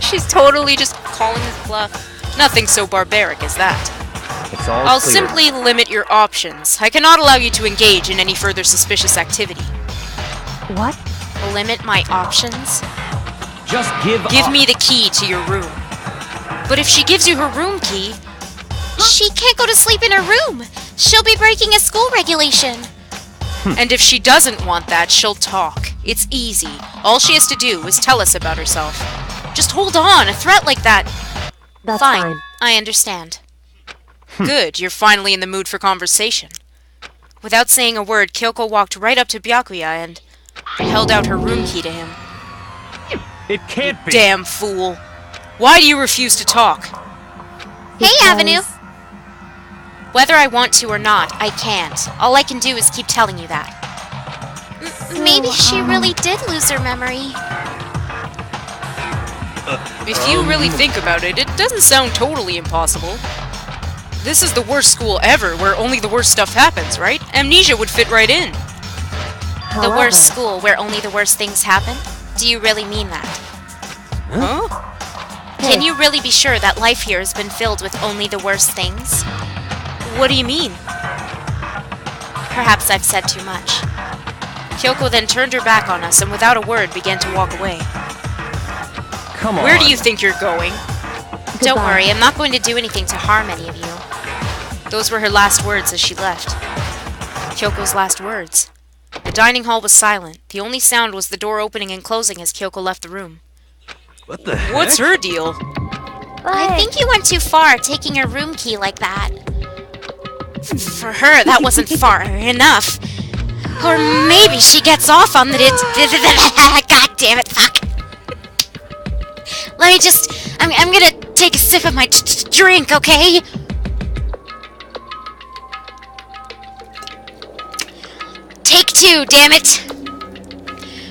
She's totally just calling his bluff. Nothing so barbaric as that. It's all I'll clear. simply limit your options. I cannot allow you to engage in any further suspicious activity. What? Limit my options? Just give Give me the key to your room. But if she gives you her room key... She can't go to sleep in her room. She'll be breaking a school regulation. And if she doesn't want that, she'll talk. It's easy. All she has to do is tell us about herself. Just hold on, a threat like that... That's Fine. fine. I understand. Good, you're finally in the mood for conversation. Without saying a word, Kyoko walked right up to Byakuya and held out her room key to him. It can't be. Damn fool. Why do you refuse to talk? Hey, Because- Avenue. Whether I want to or not, I can't. All I can do is keep telling you that. Maybe she really did lose her memory. If you really think about it, it doesn't sound totally impossible. This is the worst school ever, where only the worst stuff happens, right? Amnesia would fit right in. The worst school where only the worst things happen? Do you really mean that? Huh? Can you really be sure that life here has been filled with only the worst things? What do you mean? Perhaps I've said too much. Kyoko then turned her back on us and without a word began to walk away. Come on. Where do you think you're going? Don't Goodbye. worry, I'm not going to do anything to harm any of you. Those were her last words as she left. Kyoko's last words. The dining hall was silent. The only sound was the door opening and closing as Kyoko left the room. What the heck? What's her deal? I think you went too far, taking her room key like that. For her, that wasn't far enough. Or maybe she gets off on the... God damn it, fuck. Let me just... I'm gonna take a sip of my drink, okay? Take two, damn it.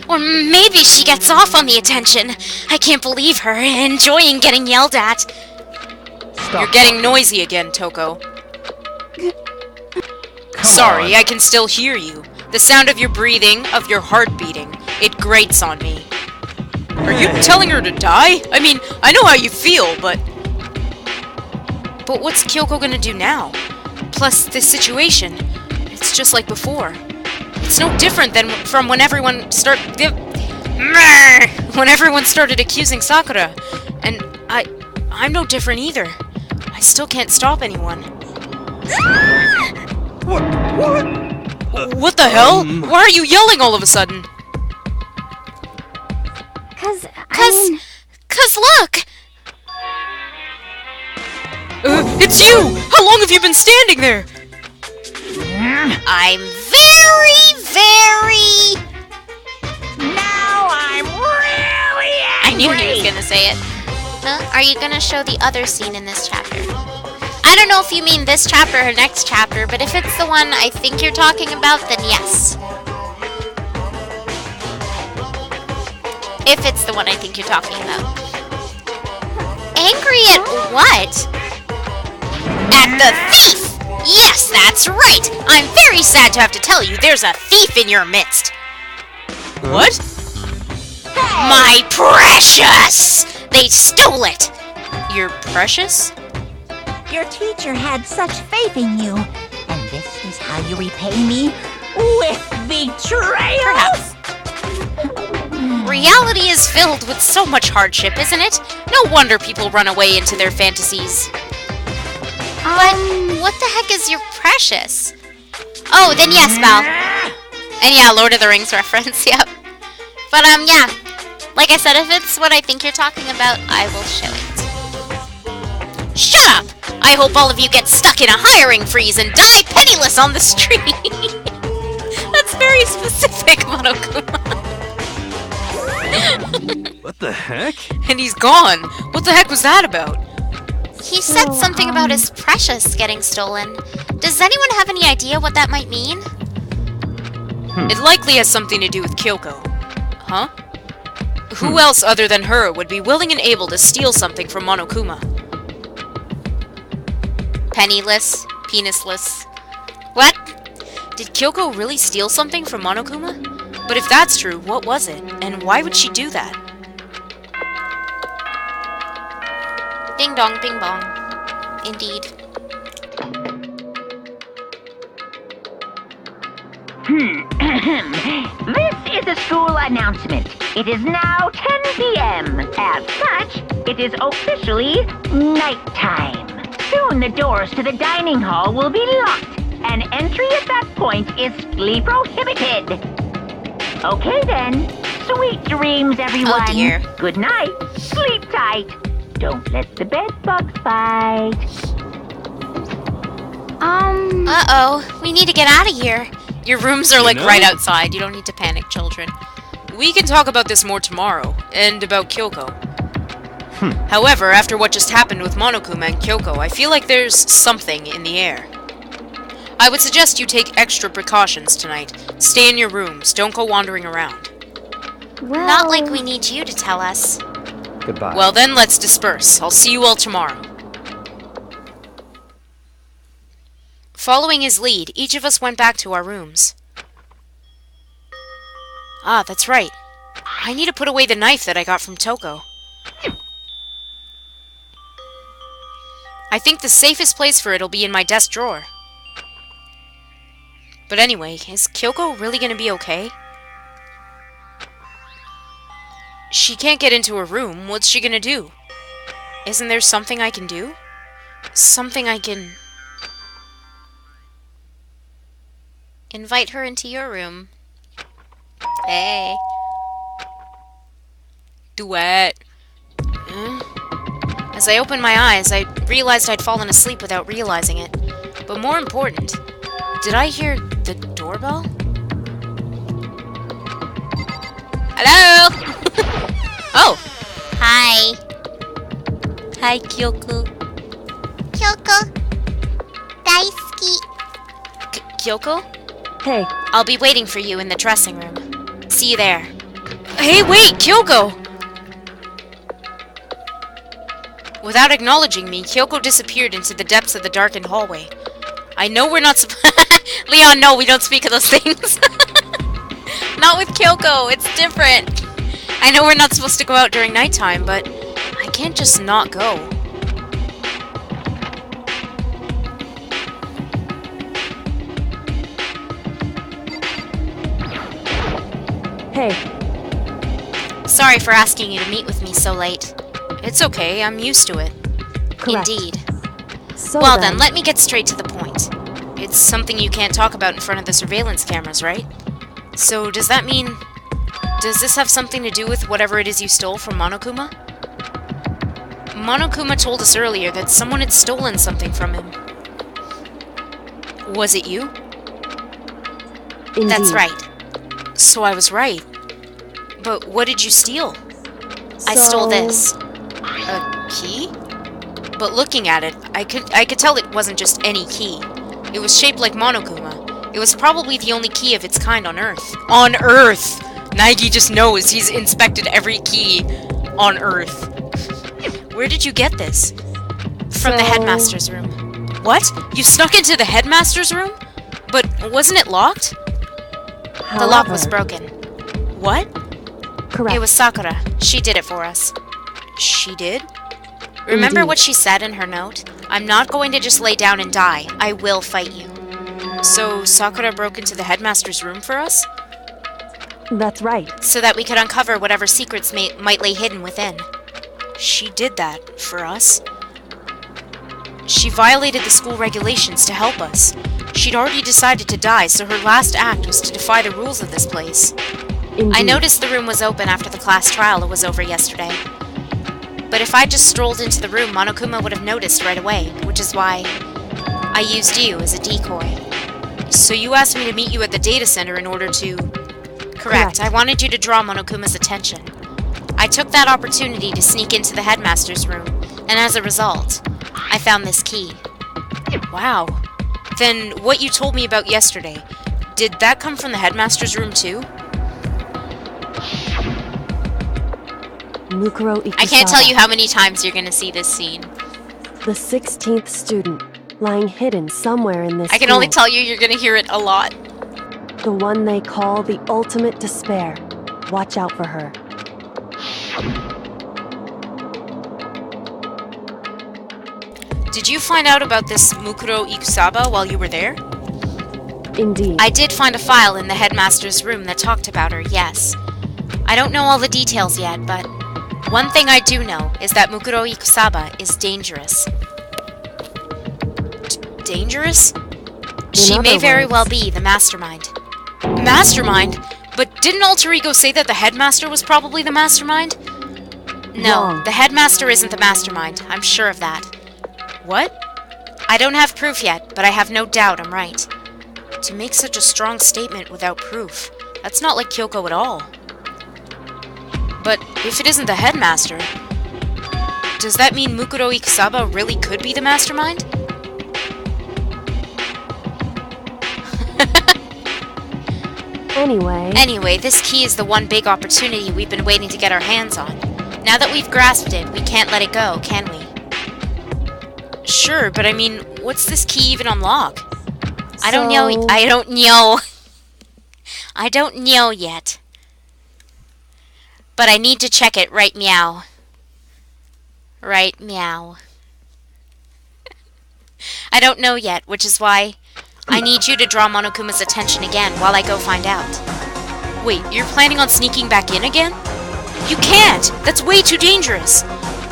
Or maybe she gets off on the attention. I can't believe her enjoying getting yelled at. Stop. You're getting noisy again, Toko. Come Sorry, on. I can still hear you. The sound of your breathing, of your heart beating. It grates on me. Are you telling her to die? I mean, I know how you feel, but... But what's Kyoko gonna do now? Plus, this situation, it's just like before. It's no different than from when everyone when everyone started accusing Sakura. And I'm no different either. I still can't stop anyone. What the hell? Why are you yelling all of a sudden? Cause look! It's you! How long have you been standing there? I'm very... Now I'm really I angry. knew he was gonna say it. Are you gonna show the other scene in this chapter? I don't know if you mean this chapter or next chapter, but if it's the one I think you're talking about, then yes. If it's the one I think you're talking about. Angry at what? At the thief! Yes, that's right! I'm very sad to have to tell you there's a thief in your midst. What? My precious! They stole it! You're precious? Your teacher had such faith in you. And this is how you repay me? With betrayal? Perhaps. Reality is filled with so much hardship, isn't it? No wonder people run away into their fantasies. But what the heck is your precious? Oh, then yes, Val. And yeah, Lord of the Rings reference, yep. But yeah. Like I said, if it's what I think you're talking about, I will show it. Shut up! I hope all of you get stuck in a hiring freeze and die penniless on the street! That's very specific, Monokuma. What the heck? And he's gone. What the heck was that about? He said something about his precious getting stolen. Does anyone have any idea what that might mean? It likely has something to do with Kyoko. Huh? Who else other than her would be willing and able to steal something from Monokuma? Penniless, penisless. What? Did Kyoko really steal something from Monokuma? But if that's true, what was it? And why would she do that? Ding dong, bing bong. Indeed. This is a school announcement. It is now 10 p.m. As such, it is officially nighttime. Soon the doors to the dining hall will be locked, and entry at that point is strictly prohibited. Okay then. Sweet dreams, everyone. Oh dear. Good night. Sleep tight. Don't let the bed bugs bite. Uh-oh. We need to get out of here. Your rooms are like know? right outside. You don't need to panic, children. We can talk about this more tomorrow, and about Kyoko. However, after what just happened with Monokuma and Kyoko, I feel like there's something in the air. I would suggest you take extra precautions tonight. Stay in your rooms. Don't go wandering around. Well, Not like we need you to tell us. Goodbye. Well then, let's disperse. I'll see you all tomorrow. Following his lead, each of us went back to our rooms. Ah, that's right. I need to put away the knife that I got from Toko. I think the safest place for it'll be in my desk drawer. But anyway, is Kyoko really gonna be okay? She can't get into her room. What's she gonna do? Isn't there something I can do? Something I can... Invite her into your room. Hey. Duet. As I opened my eyes, I realized I'd fallen asleep without realizing it. But more important, did I hear the doorbell? Hello? Oh! Hi. Hi, Kyoko. Kyoko. Daisuki. Kyoko? Hey, I'll be waiting for you in the dressing room. See you there. Hey, wait! Kyoko! Without acknowledging me, Kyoko disappeared into the depths of the darkened hallway. I know we're not Leon, no, we don't speak of those things. Not with Kyoko, it's different. I know we're not supposed to go out during nighttime, but I can't just not go. hey, Sorry for asking you to meet with me so late. It's okay, I'm used to it. correct. Indeed. So Well then, let me get straight to the point. It's something you can't talk about in front of the surveillance cameras, right? So does that mean... Does this have something to do with whatever it is you stole from Monokuma? Monokuma told us earlier that someone had stolen something from him. Was it you? Indeed. That's right. So I was right. But what did you steal? I stole So- this. A key? But looking at it, I could tell it wasn't just any key. It was shaped like Monokuma. It was probably the only key of its kind on Earth. On Earth! Naegi just knows he's inspected every key on Earth. Where did you get this? From the So- headmaster's room. What? You snuck into the headmaster's room? But wasn't it locked? The lock was However, broken. What? Correct. It was Sakura. She did it for us. She did? Remember Indeed. What she said in her note? I'm not going to just lay down and die. I will fight you. So Sakura broke into the headmaster's room for us? That's right. So that we could uncover whatever secrets might lay hidden within. She did that for us. She violated the school regulations to help us. She'd already decided to die, so her last act was to defy the rules of this place. Indeed. I noticed the room was open after the class trial was over yesterday. But if I just strolled into the room, Monokuma would have noticed right away, which is why I used you as a decoy. So you asked me to meet you at the data center in order to... Correct. I wanted you to draw Monokuma's attention. I took that opportunity to sneak into the headmaster's room, and as a result, I found this key. Wow. Then what you told me about yesterday, did that come from the headmaster's room too? Mukuro Ikusaba, I can't tell you how many times you're gonna see this scene. the 16th student, lying hidden somewhere in this I can only school. tell you you're gonna hear it a lot. The one they call the ultimate despair. Watch out for her. Did you find out about this Mukuro Ikusaba while you were there? Indeed. I did find a file in the headmaster's room that talked about her, yes. I don't know all the details yet, but one thing I do know is that Mukuro Ikusaba is dangerous. Dangerous? She may very well be the mastermind. Mastermind? But didn't Alter Ego say that the headmaster was probably the mastermind? No, Wrong. the headmaster isn't the mastermind. I'm sure of that. What? I don't have proof yet, but I have no doubt I'm right. To make such a strong statement without proof, that's not like Kyoko at all. But if it isn't the headmaster, does that mean Mukuro Ikusaba really could be the mastermind? Anyway, this key is the one big opportunity we've been waiting to get our hands on. Now that we've grasped it, we can't let it go, can we? Sure, but I mean, what's this key even unlock? I don't know yet. But I need to check it, right meow. Right meow. I don't know yet, which is why I need you to draw Monokuma's attention again while I go find out. Wait, you're planning on sneaking back in again? You can't! That's way too dangerous!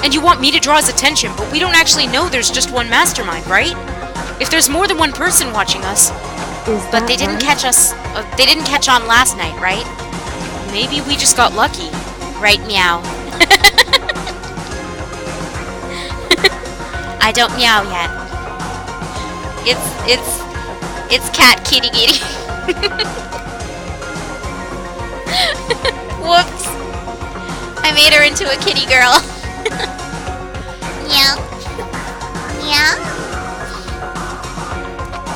And you want me to draw his attention, but we don't actually know there's just one mastermind, right? If there's more than one person watching us... But they didn't catch us... they didn't catch on last night, right? Maybe we just got lucky. Right, meow. I don't meow yet. It's cat kitty kitty. Whoops. I made her into a kitty girl. Meow. Meow.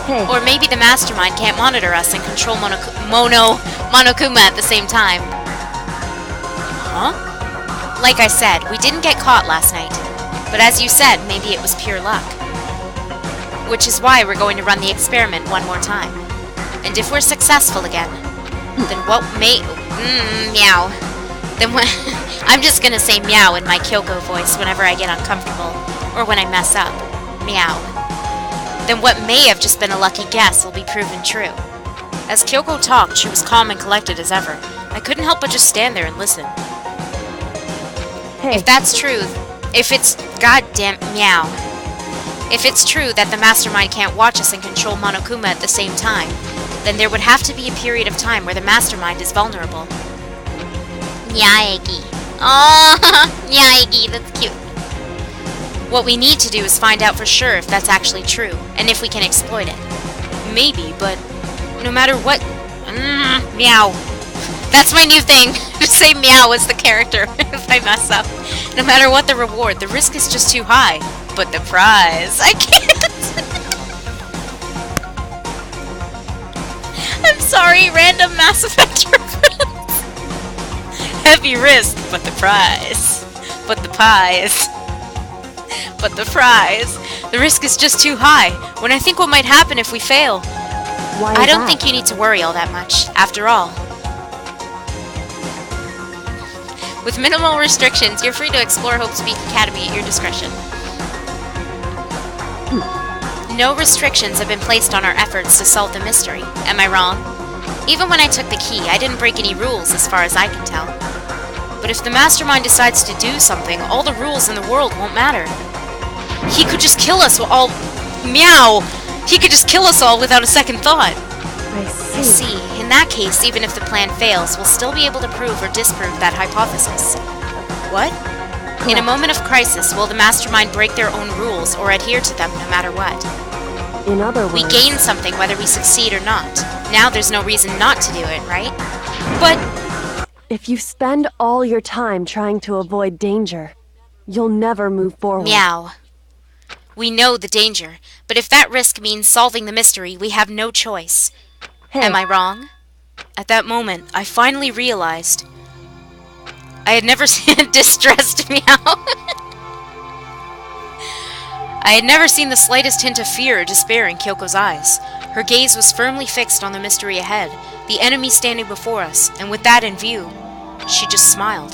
Hey. Or maybe the mastermind can't monitor us and control Monokuma at the same time. Huh? Like I said, we didn't get caught last night. But as you said, maybe it was pure luck. Which is why we're going to run the experiment one more time. And if we're successful again, then what may... meow. Then what... I'm just gonna say meow in my Kyoko voice whenever I get uncomfortable, or when I mess up. Meow. Then what may have just been a lucky guess will be proven true. As Kyoko talked, she was calm and collected as ever. I couldn't help but just stand there and listen. Hey. If that's true, if it's goddamn meow. If it's true that the mastermind can't watch us and control Monokuma at the same time, then there would have to be a period of time where the mastermind is vulnerable. Nyaegi. Oh, Nyaegi, that's cute. What we need to do is find out for sure if that's actually true, and if we can exploit it. Maybe, but no matter what... meow. That's my new thing. Just say meow as the character if I mess up. No matter what the reward, the risk is just too high. But the prize... I can't! I'm sorry, random Mass Effect reference. Heavy risk, but the prize. But the prize. But the prize. The risk is just too high. When I think what might happen if we fail. Why I is don't that? think you need to worry all that much, after all. With minimal restrictions, you're free to explore Hope Speak Academy at your discretion. No restrictions have been placed on our efforts to solve the mystery. Am I wrong? Even when I took the key, I didn't break any rules as far as I can tell. But if the mastermind decides to do something, all the rules in the world won't matter. He could just kill us all... Meow! He could just kill us all without a second thought. I I see. In that case, even if the plan fails, we'll still be able to prove or disprove that hypothesis. What? In a moment of crisis, will the mastermind break their own rules or adhere to them no matter what? In other words... We gain something whether we succeed or not. Now there's no reason not to do it, right? But... If you spend all your time trying to avoid danger, you'll never move forward. Meow. We know the danger, but if that risk means solving the mystery, we have no choice. Hey. Am I wrong? At that moment, I finally realized... I had never seen a distressed meow. I had never seen the slightest hint of fear or despair in Kyoko's eyes. Her gaze was firmly fixed on the mystery ahead, the enemy standing before us, and with that in view, she just smiled.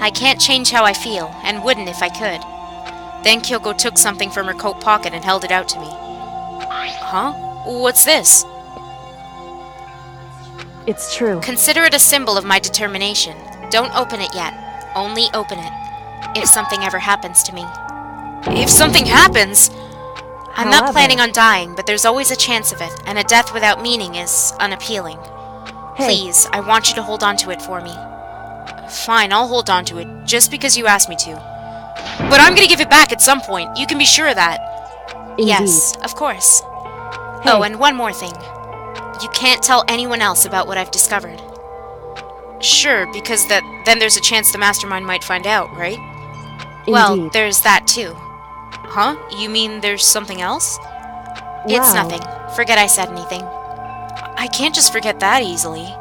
I can't change how I feel, and wouldn't if I could. Then Kyoko took something from her coat pocket and held it out to me. Huh? What's this? It's true. Consider it a symbol of my determination. Don't open it yet. Only open it if something ever happens to me. If something happens... I'm not planning on dying, but there's always a chance of it, and a death without meaning is unappealing. Hey. Please, I want you to hold on to it for me. Fine, I'll hold on to it, just because you asked me to. But I'm gonna give it back at some point, you can be sure of that. Indeed. Yes, of course. Hey. Oh, and one more thing. You can't tell anyone else about what I've discovered. Sure, because then there's a chance the mastermind might find out, right? Well, Indeed. there's that too. Huh? You mean there's something else? It's Wow. nothing. Forget I said anything. I can't just forget that easily.